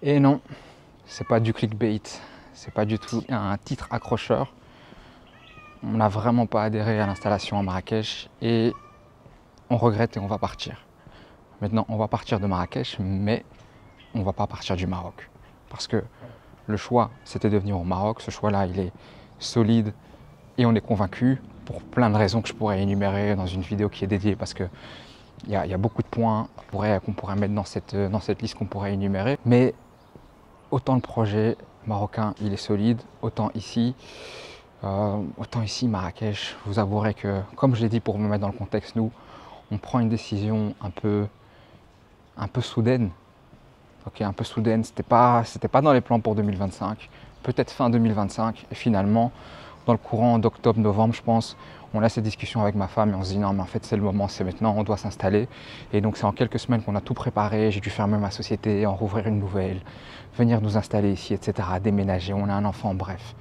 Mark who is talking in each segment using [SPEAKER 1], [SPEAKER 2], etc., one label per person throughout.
[SPEAKER 1] Et non, c'est pas du clickbait, c'est pas du tout un titre accrocheur. On n'a vraiment pas adhéré à l'installation à Marrakech et on regrette et on va partir. Maintenant, on va partir de Marrakech, mais on ne va pas partir du Maroc. Parce que le choix, c'était de venir au Maroc. Ce choix-là, il est solide et on est convaincu pour plein de raisons que je pourrais énumérer dans une vidéo qui est dédiée parce que il y a beaucoup de points qu'on pourrait mettre dans cette liste qu'on pourrait énumérer. Mais autant le projet marocain, il est solide, autant ici, Marrakech, je vous avouerai que, comme je l'ai dit pour me mettre dans le contexte, nous, on prend une décision un peu soudaine. Ok, un peu soudaine, c'était pas dans les plans pour 2025, peut-être fin 2025, et finalement, dans le courant d'octobre, novembre, je pense, on a cette discussion avec ma femme et on se dit non mais en fait c'est le moment, c'est maintenant, on doit s'installer. Et donc c'est en quelques semaines qu'on a tout préparé, j'ai dû fermer ma société, en rouvrir une nouvelle, venir nous installer ici, etc., déménager, on a un enfant, bref.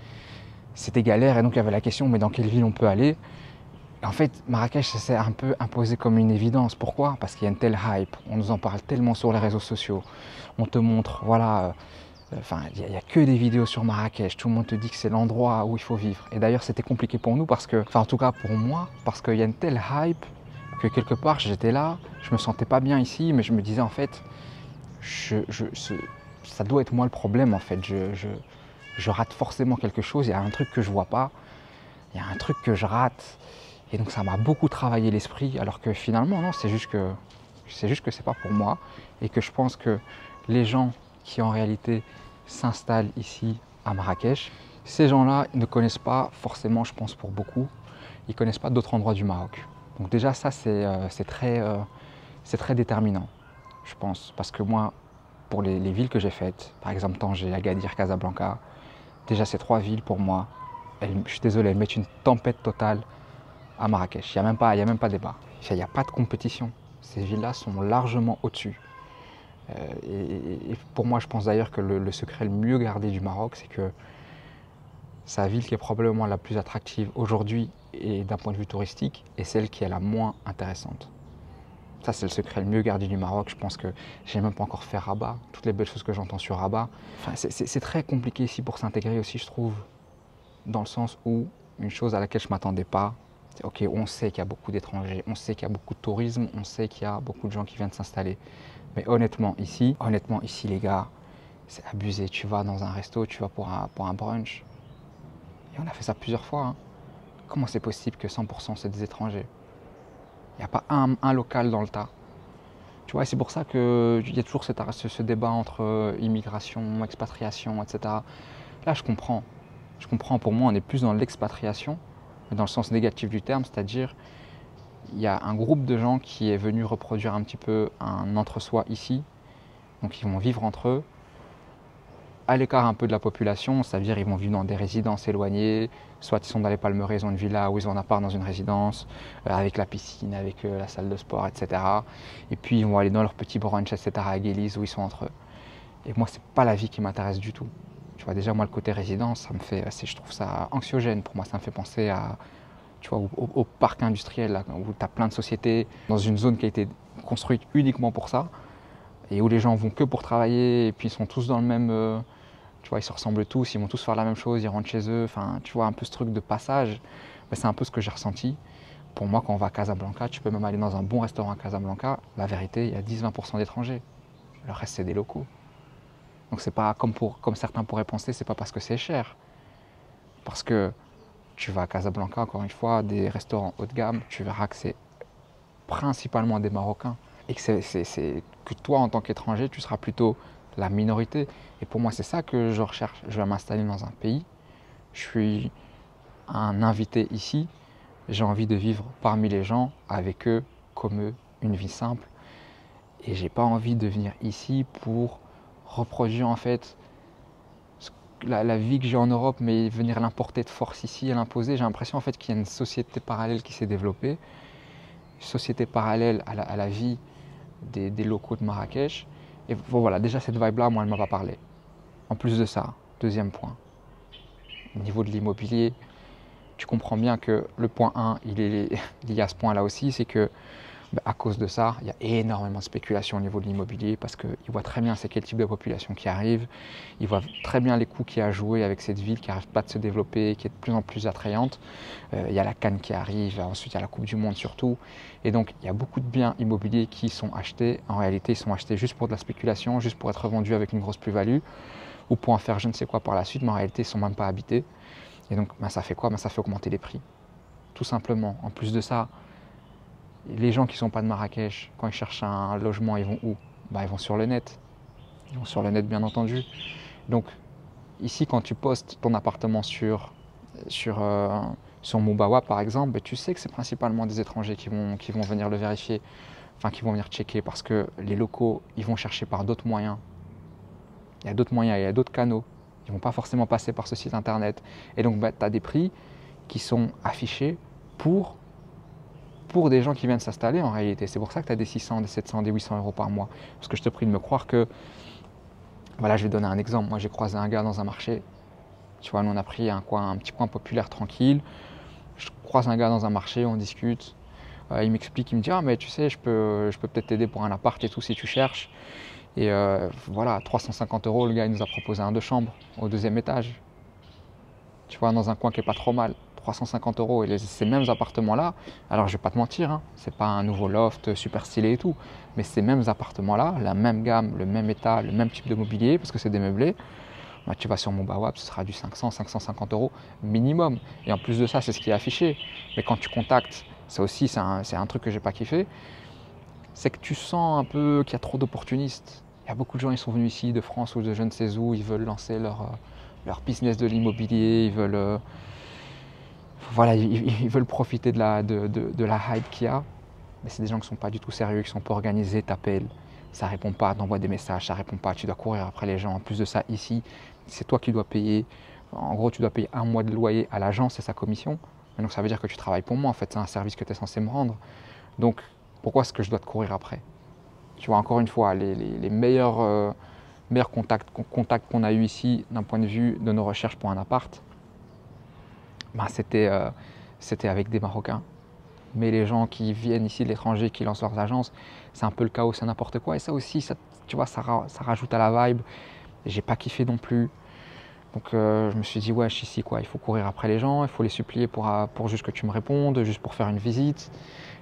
[SPEAKER 1] C'était galère et donc il y avait la question mais dans quelle ville on peut aller? Et en fait, Marrakech, ça s'est un peu imposé comme une évidence. Pourquoi? Parce qu'il y a une telle hype, on nous en parle tellement sur les réseaux sociaux, on te montre, voilà, il n'y a que des vidéos sur Marrakech, tout le monde te dit que c'est l'endroit où il faut vivre. Et d'ailleurs, c'était compliqué pour nous parce que, en tout cas pour moi, parce qu'il y a une telle hype que quelque part, j'étais là, je me sentais pas bien ici, mais je me disais en fait, ça doit être moi le problème en fait. Je rate forcément quelque chose, il y a un truc que je vois pas, il y a un truc que je rate. Et donc ça m'a beaucoup travaillé l'esprit, alors que finalement, non, c'est juste que c'est pas pour moi. Et que je pense que les gens qui en réalité s'installent ici à Marrakech, ces gens-là ne connaissent pas forcément, je pense pour beaucoup, ils ne connaissent pas d'autres endroits du Maroc. Donc déjà ça c'est très déterminant, je pense. Parce que moi, pour les villes que j'ai faites, par exemple Tanger, Agadir, Casablanca, déjà ces trois villes pour moi, je suis désolé, elles mettent une tempête totale à Marrakech. Il n'y a même pas débat. Il n'y a pas de compétition. Ces villes-là sont largement au-dessus. Et pour moi, je pense d'ailleurs que le secret le mieux gardé du Maroc, c'est que sa ville qui est probablement la plus attractive aujourd'hui et d'un point de vue touristique est celle qui est la moins intéressante. Ça, c'est le secret le mieux gardé du Maroc. Je pense que j'ai même pas encore fait Rabat. Toutes les belles choses que j'entends sur Rabat. Enfin, c'est très compliqué ici pour s'intégrer aussi, je trouve. Dans le sens où, une chose à laquelle je ne m'attendais pas, c'est ok, on sait qu'il y a beaucoup d'étrangers, on sait qu'il y a beaucoup de tourisme, on sait qu'il y a beaucoup de gens qui viennent s'installer. Mais honnêtement ici, les gars, c'est abusé. Tu vas dans un resto, tu vas pour un brunch. Et on a fait ça plusieurs fois. Hein. Comment c'est possible que 100% c'est des étrangers? Il n'y a pas un local dans le tas. Tu vois, c'est pour ça qu'il y a toujours ce débat entre immigration, expatriation, etc. Là, je comprends. Je comprends, pour moi, on est plus dans l'expatriation, mais dans le sens négatif du terme, c'est-à-dire il y a un groupe de gens qui est venu reproduire un petit peu un entre-soi ici, donc ils vont vivre entre eux, à l'écart un peu de la population, c'est-à-dire ils vont vivre dans des résidences éloignées, soit ils sont dans les Palmeraies, ils ont une villa ou ils ont un appart dans une résidence, avec la piscine, avec la salle de sport, etc. Et puis ils vont aller dans leur petit brunch, etc. à Guéliz où ils sont entre eux. Et moi, c'est pas la vie qui m'intéresse du tout. Tu vois, déjà, moi, le côté résidence, je trouve ça anxiogène. Pour moi, ça me fait penser à, tu vois, au parc industriel, là, où tu as plein de sociétés dans une zone qui a été construite uniquement pour ça, et où les gens vont que pour travailler, et puis ils sont tous dans le même, tu vois, ils se ressemblent tous, ils vont tous faire la même chose, ils rentrent chez eux, enfin, tu vois, un peu ce truc de passage, ben, c'est un peu ce que j'ai ressenti. Pour moi, quand on va à Casablanca, tu peux même aller dans un bon restaurant à Casablanca, la vérité, il y a 10-20% d'étrangers. Le reste, c'est des locaux. Donc c'est pas comme certains pourraient penser, c'est pas parce que c'est cher. Parce que tu vas à Casablanca, encore une fois, des restaurants haut de gamme, tu verras que c'est principalement des Marocains. Et que toi, en tant qu'étranger, tu seras plutôt la minorité. Et pour moi, c'est ça que je recherche. Je vais m'installer dans un pays. Je suis un invité ici. J'ai envie de vivre parmi les gens, avec eux, comme eux, une vie simple. Et j'ai pas envie de venir ici pour reproduire en fait la vie que j'ai en Europe, mais venir l'importer de force ici et l'imposer. J'ai l'impression en fait qu'il y a une société parallèle qui s'est développée, une société parallèle à la vie des locaux de Marrakech. Et bon, voilà, déjà cette vibe-là, moi, elle ne m'a pas parlé. En plus de ça, deuxième point, au niveau de l'immobilier, tu comprends bien que le point 1, il est lié à ce point-là aussi, c'est que Ben, à cause de ça, il y a énormément de spéculation au niveau de l'immobilier parce qu'ils voient très bien c'est quel type de population qui arrive, ils voient très bien les coûts qu'il y a à jouer avec cette ville qui n'arrête pas de se développer, qui est de plus en plus attrayante. Il y a la CAN qui arrive, ensuite il y a la Coupe du Monde surtout. Et donc il y a beaucoup de biens immobiliers qui sont achetés. En réalité, ils sont achetés juste pour de la spéculation, juste pour être vendus avec une grosse plus-value ou pour en faire je ne sais quoi par la suite, mais en réalité, ils ne sont même pas habités. Et donc ben, ça fait quoi? Ben, ça fait augmenter les prix, tout simplement. En plus de ça, les gens qui ne sont pas de Marrakech, quand ils cherchent un logement, ils vont où? Bah, ils vont sur le net. Ils vont sur le net, bien entendu. Donc, ici, quand tu postes ton appartement sur Mubawa, par exemple, bah, tu sais que c'est principalement des étrangers qui vont venir le vérifier, enfin, qui vont venir checker, parce que les locaux, ils vont chercher par d'autres moyens. Il y a d'autres moyens, il y a d'autres canaux. Ils ne vont pas forcément passer par ce site internet. Et donc, bah, tu as des prix qui sont affichés pour des gens qui viennent s'installer en réalité. C'est pour ça que tu as des 600, des 700, des 800 euros par mois. Parce que je te prie de me croire que, voilà, je vais donner un exemple. Moi, j'ai croisé un gars dans un marché. Tu vois, nous, on a pris un petit coin populaire tranquille. Je croise un gars dans un marché, on discute. Il m'explique, il me dit, ah, mais tu sais, je peux peut-être t'aider pour un appart et tout si tu cherches. Et voilà, 350 euros, le gars, il nous a proposé un 2 chambres au 2e étage. Tu vois, dans un coin qui est pas trop mal. 350 euros. Et ces mêmes appartements-là, alors je vais pas te mentir, hein, c'est pas un nouveau loft super stylé et tout, mais ces mêmes appartements-là, la même gamme, le même état, le même type de mobilier, parce que c'est des meublés, bah, tu vas sur mon Bawab, ce sera du 500, 550 euros minimum. Et en plus de ça, c'est ce qui est affiché. Mais quand tu contactes, ça aussi, c'est un truc que j'ai pas kiffé, c'est que tu sens un peu qu'il y a trop d'opportunistes. Il y a beaucoup de gens, ils sont venus ici de France ou de je ne sais où, ils veulent lancer leur business de l'immobilier, ils veulent voilà, ils veulent profiter de la hype qu'il y a, mais c'est des gens qui ne sont pas du tout sérieux, qui ne sont pas organisés, t'appellent, ça ne répond pas, t'envoies des messages, ça ne répond pas, tu dois courir après les gens. En plus de ça, ici, c'est toi qui dois payer. En gros, tu dois payer 1 mois de loyer à l'agence et sa commission. Et donc ça veut dire que tu travailles pour moi, en fait, c'est un service que tu es censé me rendre. Donc pourquoi est-ce que je dois te courir après? Tu vois, encore une fois, les meilleurs contacts qu'on a eu ici d'un point de vue de nos recherches pour un appart, ben, c'était avec des Marocains. Mais les gens qui viennent ici de l'étranger, qui lancent leurs agences, c'est un peu le chaos, c'est n'importe quoi. Et ça aussi, ça, tu vois, ça rajoute à la vibe. J'ai pas kiffé non plus. Donc je me suis dit, ouais, ici, quoi, il faut courir après les gens, il faut les supplier pour juste que tu me répondes, juste pour faire une visite.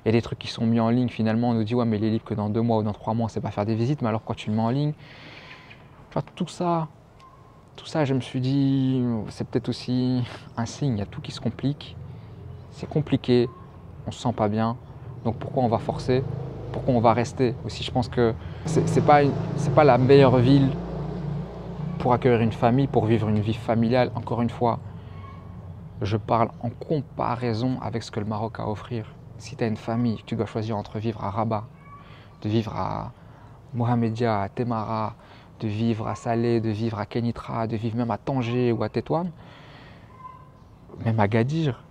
[SPEAKER 1] Il y a des trucs qui sont mis en ligne, finalement, on nous dit, ouais, mais il est libre que dans 2 mois ou dans 3 mois, c'est pas faire des visites, mais alors quand tu le mets en ligne, tu vois, tout ça, je me suis dit, c'est peut-être aussi un signe, il y a tout qui se complique. C'est compliqué, on se sent pas bien, donc pourquoi on va forcer? Pourquoi on va rester? Aussi, je pense que c'est pas la meilleure ville pour accueillir une famille, pour vivre une vie familiale. Encore une fois, je parle en comparaison avec ce que le Maroc a à offrir. Si tu as une famille, tu dois choisir entre vivre à Rabat, de vivre à Mohamedia, à Temara, de vivre à Salé, de vivre à Kenitra, de vivre même à Tanger ou à Tétouan, même à Gadir,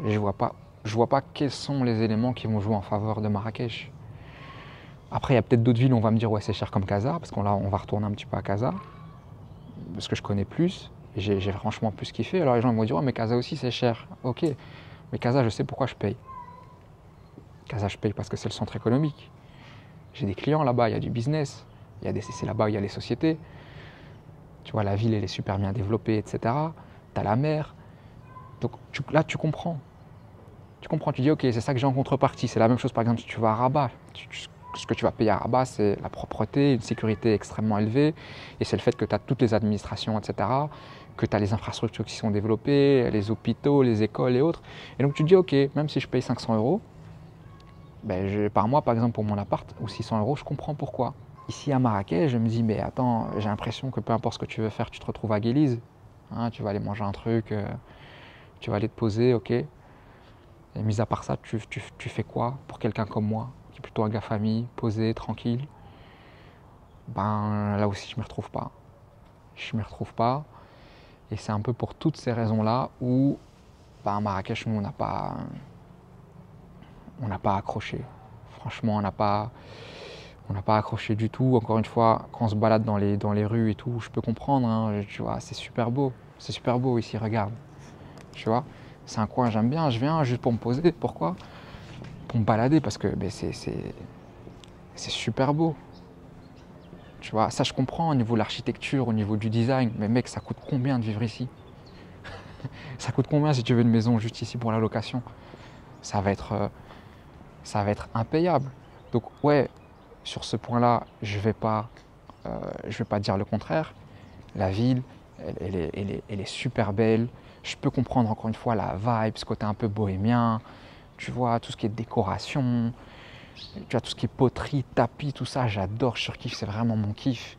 [SPEAKER 1] je vois pas quels sont les éléments qui vont jouer en faveur de Marrakech. Après, il y a peut-être d'autres villes où on va me dire ouais c'est cher comme Casa, parce qu'on va retourner un petit peu à Casa, parce que je connais plus, et j'ai franchement plus kiffé. Alors les gens vont dire ouais mais Casa aussi c'est cher. Ok, mais Casa je sais pourquoi je paye. Casa je paye parce que c'est le centre économique. J'ai des clients là-bas, il y a du business, c'est là-bas où il y a les sociétés. Tu vois, la ville elle est super bien développée, etc. Tu as la mer. Donc là tu comprends. Tu dis ok c'est ça que j'ai en contrepartie. C'est la même chose par exemple si tu vas à Rabat. Ce que tu vas payer à Rabat, c'est la propreté, une sécurité extrêmement élevée, et c'est le fait que tu as toutes les administrations, etc., que tu as les infrastructures qui sont développées, les hôpitaux, les écoles et autres. Et donc tu te dis, ok, même si je paye 500 euros, ben par mois, par exemple, pour mon appart, ou 600 euros, je comprends pourquoi. Ici à Marrakech, je me dis, mais attends, j'ai l'impression que peu importe ce que tu veux faire, tu te retrouves à Guélise. Hein, tu vas aller manger un truc, tu vas aller te poser, ok. Et mis à part ça, tu fais quoi pour quelqu'un comme moi, qui est plutôt un gars famille, posé, tranquille? Ben là aussi je m'y retrouve pas. Je m'y retrouve pas. Et c'est un peu pour toutes ces raisons-là où ben, à Marrakech, nous, on n'a pas accroché. Franchement, on n'a pas accroché du tout. Encore une fois, quand on se balade dans les rues et tout, je peux comprendre. Hein, tu vois, c'est super beau. C'est super beau ici, regarde. Tu vois, c'est un coin, j'aime bien. Je viens juste pour me poser. Pourquoi? pour me balader parce que ben, c'est super beau. Tu vois, ça je comprends au niveau de l'architecture, au niveau du design, mais mec, ça coûte combien de vivre ici? Ça coûte combien si tu veux une maison juste ici pour la location? Ça va être, euh, ça va être impayable. Donc ouais, sur ce point-là, je vais pas dire le contraire. La ville, elle est super belle. Je peux comprendre encore une fois la vibe, ce côté un peu bohémien. Tu vois, tout ce qui est décoration, tu vois, tout ce qui est poterie, tapis, tout ça, j'adore, je surkiffe, c'est vraiment mon kiff.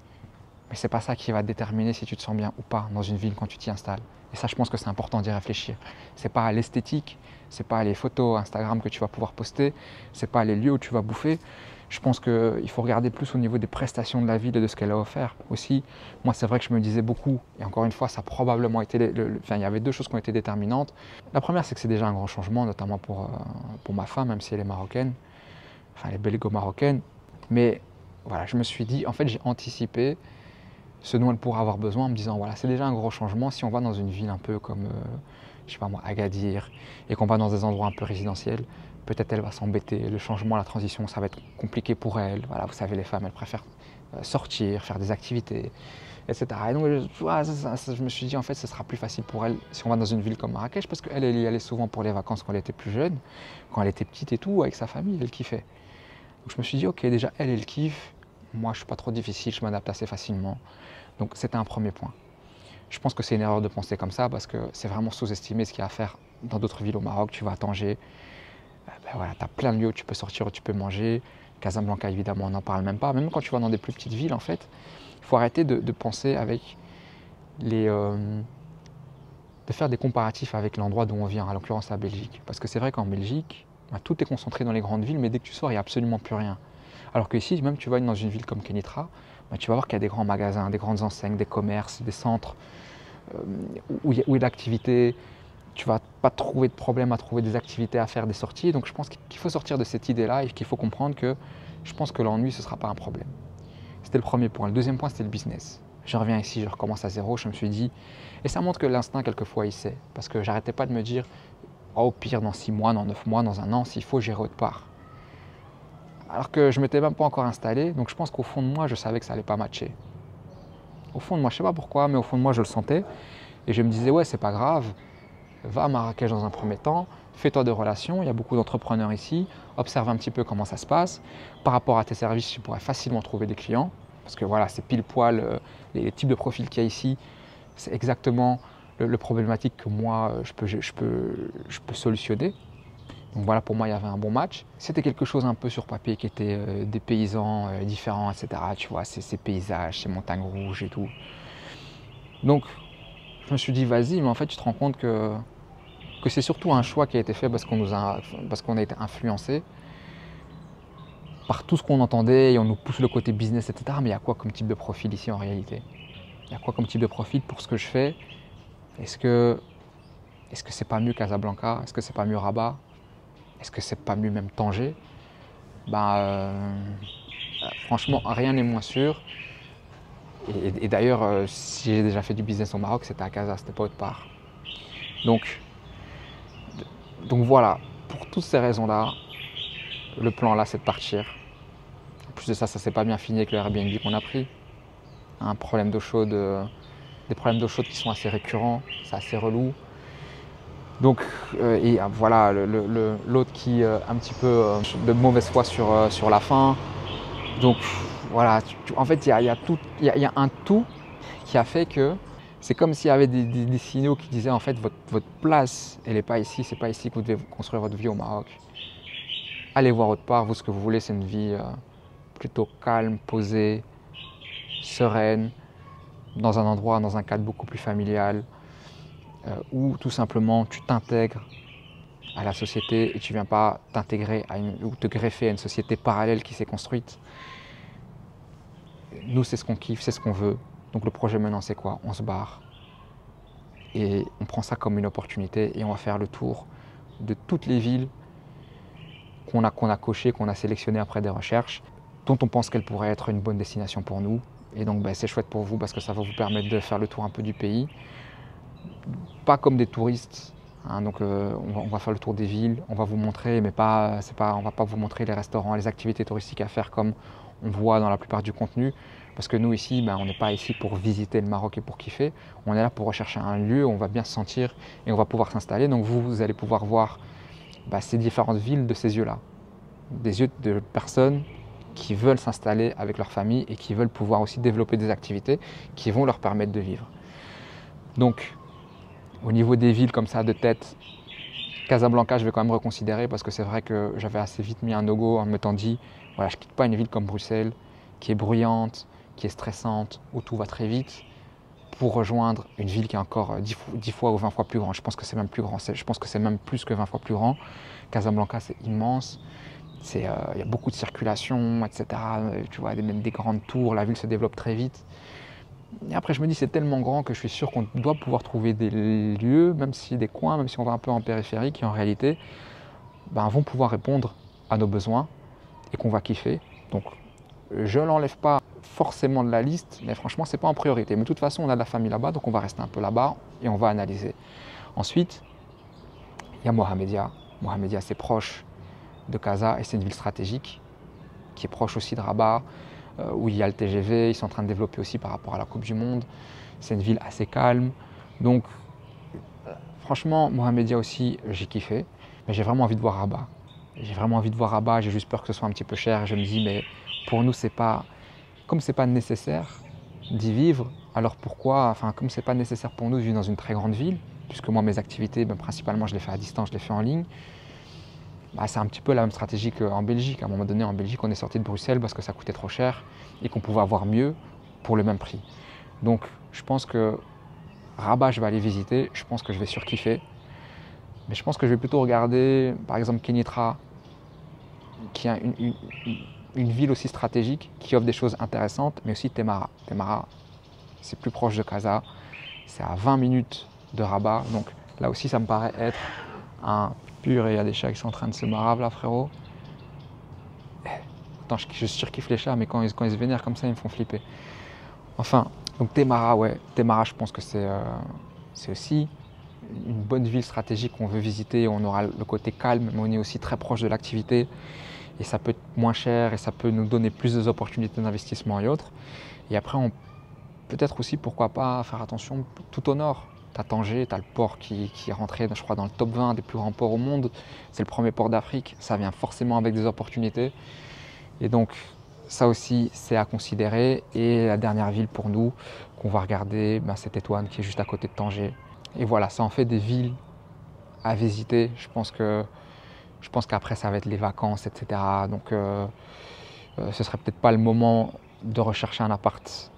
[SPEAKER 1] Mais c'est pas ça qui va déterminer si tu te sens bien ou pas dans une ville quand tu t'y installes. Et ça, je pense que c'est important d'y réfléchir. C'est pas à l'esthétique, c'est pas les photos Instagram que tu vas pouvoir poster, c'est pas les lieux où tu vas bouffer. Je pense qu'il faut regarder plus au niveau des prestations de la ville et de ce qu'elle a offert aussi. Moi, c'est vrai que je me disais beaucoup, et encore une fois, ça a probablement été. Enfin, il y avait deux choses qui ont été déterminantes. La première, c'est que c'est déjà un grand changement, notamment pour ma femme, même si elle est marocaine, enfin, elle est belgo-marocaine. Mais voilà, je me suis dit, en fait, j'ai anticipé ce dont elle pourra avoir besoin en me disant voilà, c'est déjà un gros changement. Si on va dans une ville un peu comme, je sais pas moi, Agadir, et qu'on va dans des endroits un peu résidentiels, peut-être elle va s'embêter. Le changement, la transition, ça va être compliqué pour elle. Voilà, vous savez, les femmes, elles préfèrent sortir, faire des activités, etc. Et donc, je me suis dit, en fait, ce sera plus facile pour elle si on va dans une ville comme Marrakech, parce qu'elle, elle y allait souvent pour les vacances quand elle était plus jeune, quand elle était petite et tout, avec sa famille, elle kiffait. Donc, je me suis dit, ok, déjà, elle kiffe. Moi, je suis pas trop difficile, je m'adapte assez facilement. Donc, c'était un premier point. Je pense que c'est une erreur de penser comme ça parce que c'est vraiment sous-estimer ce qu'il y a à faire dans d'autres villes au Maroc. Tu vas à Tanger, ben voilà, tu as plein de lieux où tu peux sortir, où tu peux manger. Casablanca, évidemment, on n'en parle même pas. Même quand tu vas dans des plus petites villes, en fait, il faut arrêter de penser avec de faire des comparatifs avec l'endroit d'où on vient, en l'occurrence la Belgique. Parce que c'est vrai qu'en Belgique, ben, tout est concentré dans les grandes villes, mais dès que tu sors, il n'y a absolument plus rien. Alors que ici, même tu vas dans une ville comme Kenitra, ben, tu vas voir qu'il y a des grands magasins, des grandes enseignes, des commerces, des centres où il y a l'activité. Tu vas pas trouver de problème à trouver des activités à faire, des sorties. Donc je pense qu'il faut sortir de cette idée-là et qu'il faut comprendre que je pense que l'ennui, ce ne sera pas un problème. C'était le premier point. Le deuxième point, c'était le business. Je reviens ici, je recommence à zéro. Je me suis dit, et ça montre que l'instinct, quelquefois, il sait. Parce que j'arrêtais pas de me dire, oh, au pire, dans 6 mois, dans 9 mois, dans un an, s'il faut, j'irai autre part. Alors que je ne m'étais même pas encore installé. Donc je pense qu'au fond de moi, je savais que ça allait pas matcher. Au fond de moi, je ne sais pas pourquoi, mais au fond de moi, je le sentais. Et je me disais, ouais, c'est pas grave. Va à Marrakech dans un premier temps, fais-toi de relations, il y a beaucoup d'entrepreneurs ici, observe un petit peu comment ça se passe. Par rapport à tes services, tu pourrais facilement trouver des clients, parce que voilà, c'est pile poil les types de profils qu'il y a ici, c'est exactement le problématique que moi, je peux solutionner. Donc voilà, pour moi, il y avait un bon match. C'était quelque chose un peu sur papier qui était des paysans différents, etc. Tu vois, ces paysages, ces montagnes rouges et tout. Donc, je me suis dit, vas-y, mais en fait, tu te rends compte que c'est surtout un choix qui a été fait parce qu'on a été influencé par tout ce qu'on entendait et on nous pousse le côté business, etc. Mais il y a quoi comme type de profil ici en réalité? Il y a quoi comme type de profil pour ce que je fais? Est-ce que c'est pas mieux Casablanca? Est-ce que c'est pas mieux Rabat? Est-ce que c'est pas mieux même Tanger? Franchement, rien n'est moins sûr. Et d'ailleurs, si j'ai déjà fait du business au Maroc, c'était à Casa, c'était pas autre part. Donc voilà, pour toutes ces raisons-là, le plan là, c'est de partir. En plus de ça, ça s'est pas bien fini avec le Airbnb qu'on a pris. Un problème d'eau chaude, des problèmes d'eau chaude qui sont assez récurrents, c'est assez relou. Donc, voilà, l'autre qui un petit peu de mauvaise foi sur la fin. Donc voilà, en fait, il y a un tout qui a fait que c'est comme s'il y avait des signaux qui disaient en fait votre place, elle n'est pas ici, c'est pas ici que vous devez construire votre vie au Maroc. Allez voir autre part, vous ce que vous voulez, c'est une vie plutôt calme, posée, sereine, dans un endroit, dans un cadre beaucoup plus familial, où tout simplement tu t'intègres à la société et tu ne viens pas t'intégrer ou te greffer à une société parallèle qui s'est construite. Nous, c'est ce qu'on kiffe, c'est ce qu'on veut. Donc le projet maintenant, c'est quoi? On se barre et on prend ça comme une opportunité et on va faire le tour de toutes les villes qu'on a cochées, qu'on a sélectionnées après des recherches, dont on pense qu'elles pourraient être une bonne destination pour nous. Et donc c'est chouette pour vous parce que ça va vous permettre de faire le tour un peu du pays. Pas comme des touristes, Hein, donc on va faire le tour des villes, on va vous montrer, mais pas, on va pas vous montrer les restaurants, les activités touristiques à faire comme on voit dans la plupart du contenu. Parce que nous ici, on n'est pas ici pour visiter le Maroc et pour kiffer. On est là pour rechercher un lieu où on va bien se sentir et on va pouvoir s'installer. Donc vous allez pouvoir voir ces différentes villes de ces yeux-là. Des yeux de personnes qui veulent s'installer avec leur famille et qui veulent pouvoir aussi développer des activités qui vont leur permettre de vivre. Donc, au niveau des villes comme ça de tête, Casablanca, je vais quand même reconsidérer parce que c'est vrai que j'avais assez vite mis un no-go en m'étant dit, voilà, je ne quitte pas une ville comme Bruxelles, qui est bruyante, qui est stressante, où tout va très vite, pour rejoindre une ville qui est encore 10 fois ou 20 fois plus grande. Je pense que c'est même plus grand, je pense que c'est même plus que 20 fois plus grand. Casablanca, c'est immense. Il y a beaucoup de circulation, etc. Tu vois, même des grandes tours, la ville se développe très vite. Et après, je me dis, c'est tellement grand que je suis sûr qu'on doit pouvoir trouver des lieux, même si des coins, même si on va un peu en périphérie, qui en réalité vont pouvoir répondre à nos besoins et qu'on va kiffer. Donc, je ne l'enlève pas forcément de la liste, mais franchement, ce n'est pas en priorité. Mais de toute façon, on a de la famille là-bas, donc on va rester un peu là-bas et on va analyser. Ensuite, il y a Mohamedia. Mohamedia, c'est proche de Casa et c'est une ville stratégique qui est proche aussi de Rabat, où il y a le TGV, ils sont en train de développer aussi par rapport à la Coupe du Monde. C'est une ville assez calme. Donc, franchement, Mohamedia aussi, j'ai kiffé. Mais j'ai vraiment envie de voir Rabat. J'ai vraiment envie de voir Rabat, j'ai juste peur que ce soit un petit peu cher. Je me dis, mais pour nous, comme c'est pas nécessaire d'y vivre, alors pourquoi, comme c'est pas nécessaire pour nous de vivre dans une très grande ville, puisque moi, mes activités, principalement, je les fais à distance, je les fais en ligne, c'est un petit peu la même stratégie qu'en Belgique. À un moment donné, en Belgique, on est sorti de Bruxelles parce que ça coûtait trop cher et qu'on pouvait avoir mieux pour le même prix. Donc, je pense que Rabat, je vais aller visiter. Je pense que je vais surkiffer. Mais je pense que je vais plutôt regarder, par exemple, Kenitra, qui est une ville aussi stratégique, qui offre des choses intéressantes, mais aussi Temara. Temara, c'est plus proche de Casa. C'est à 20 minutes de Rabat. Donc, là aussi, ça me paraît être un pur, et il y a des chats qui sont en train de se marrer là, frérot. Attends, je surkiffe les chats, mais quand ils se vénèrent comme ça, ils me font flipper. Enfin, donc Temara, ouais. Temara, je pense que c'est aussi une bonne ville stratégique qu'on veut visiter. On aura le côté calme, mais on est aussi très proche de l'activité. Et ça peut être moins cher et ça peut nous donner plus d'opportunités d'investissement et autres. Et après, peut-être aussi, pourquoi pas, faire attention tout au nord. Tu as Tanger, tu as le port qui est rentré, je crois, dans le top 20 des plus grands ports au monde. C'est le premier port d'Afrique. Ça vient forcément avec des opportunités. Et donc, ça aussi, c'est à considérer. Et la dernière ville pour nous qu'on va regarder, c'est Tétouan, qui est juste à côté de Tanger. Et voilà, ça en fait des villes à visiter. Je pense qu'après, ça va être les vacances, etc. Donc, ce serait peut-être pas le moment de rechercher un appart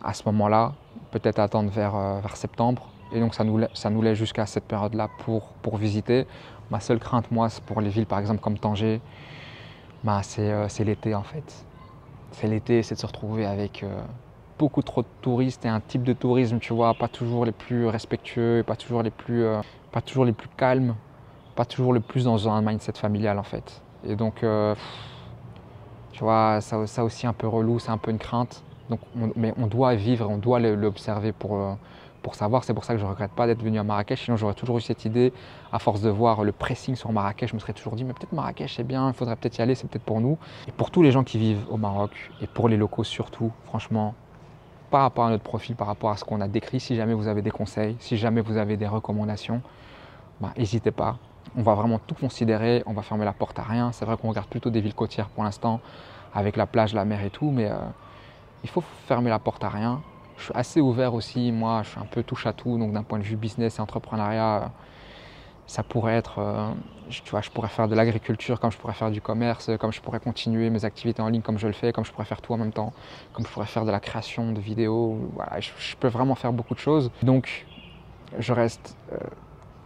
[SPEAKER 1] à ce moment-là. Peut-être attendre vers septembre. Et donc, ça nous laisse jusqu'à cette période-là pour visiter. Ma seule crainte, moi, c'est pour les villes, par exemple, comme Tanger, c'est l'été, en fait. C'est l'été, c'est de se retrouver avec beaucoup trop de touristes et un type de tourisme, tu vois, pas toujours les plus respectueux, pas toujours les plus calmes, pas toujours le plus dans un mindset familial, en fait. Et donc, tu vois, ça aussi un peu relou, c'est un peu une crainte. Donc, mais on doit vivre, on doit l'observer pour savoir. C'est pour ça que je ne regrette pas d'être venu à Marrakech. Sinon, j'aurais toujours eu cette idée, à force de voir le pressing sur Marrakech, je me serais toujours dit, mais peut-être Marrakech, c'est bien, il faudrait peut-être y aller, c'est peut-être pour nous. Et pour tous les gens qui vivent au Maroc, et pour les locaux surtout, franchement, par rapport à notre profil, par rapport à ce qu'on a décrit, si jamais vous avez des conseils, si jamais vous avez des recommandations, n'hésitez pas. On va vraiment tout considérer, on va fermer la porte à rien. C'est vrai qu'on regarde plutôt des villes côtières pour l'instant, avec la plage, la mer et tout, mais il faut fermer la porte à rien. Je suis assez ouvert aussi, moi je suis un peu touche à tout, donc d'un point de vue business et entrepreneuriat, ça pourrait être, tu vois, je pourrais faire de l'agriculture comme je pourrais faire du commerce, comme je pourrais continuer mes activités en ligne comme je le fais, comme je pourrais faire tout en même temps, comme je pourrais faire de la création de vidéos, voilà, je peux vraiment faire beaucoup de choses. Donc je reste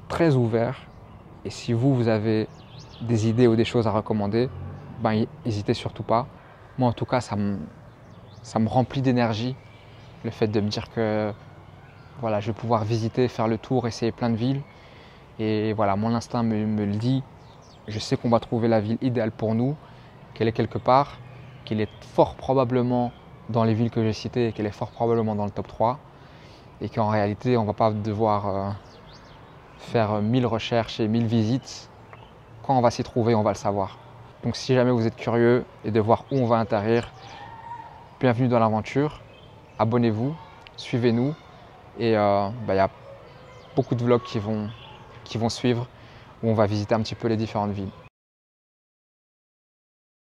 [SPEAKER 1] très ouvert et si vous avez des idées ou des choses à recommander, n'hésitez surtout pas. Moi en tout cas ça me remplit d'énergie le fait de me dire que voilà, je vais pouvoir visiter, faire le tour, essayer plein de villes. Et voilà, mon instinct me le dit. Je sais qu'on va trouver la ville idéale pour nous, qu'elle est quelque part, qu'elle est fort probablement dans les villes que j'ai citées et qu'elle est fort probablement dans le top 3. Et qu'en réalité, on ne va pas devoir faire 1000 recherches et 1000 visites. Quand on va s'y trouver, on va le savoir. Donc si jamais vous êtes curieux et de voir où on va atterrir, bienvenue dans l'aventure. Abonnez-vous, suivez-nous et y a beaucoup de vlogs qui vont suivre où on va visiter un petit peu les différentes villes.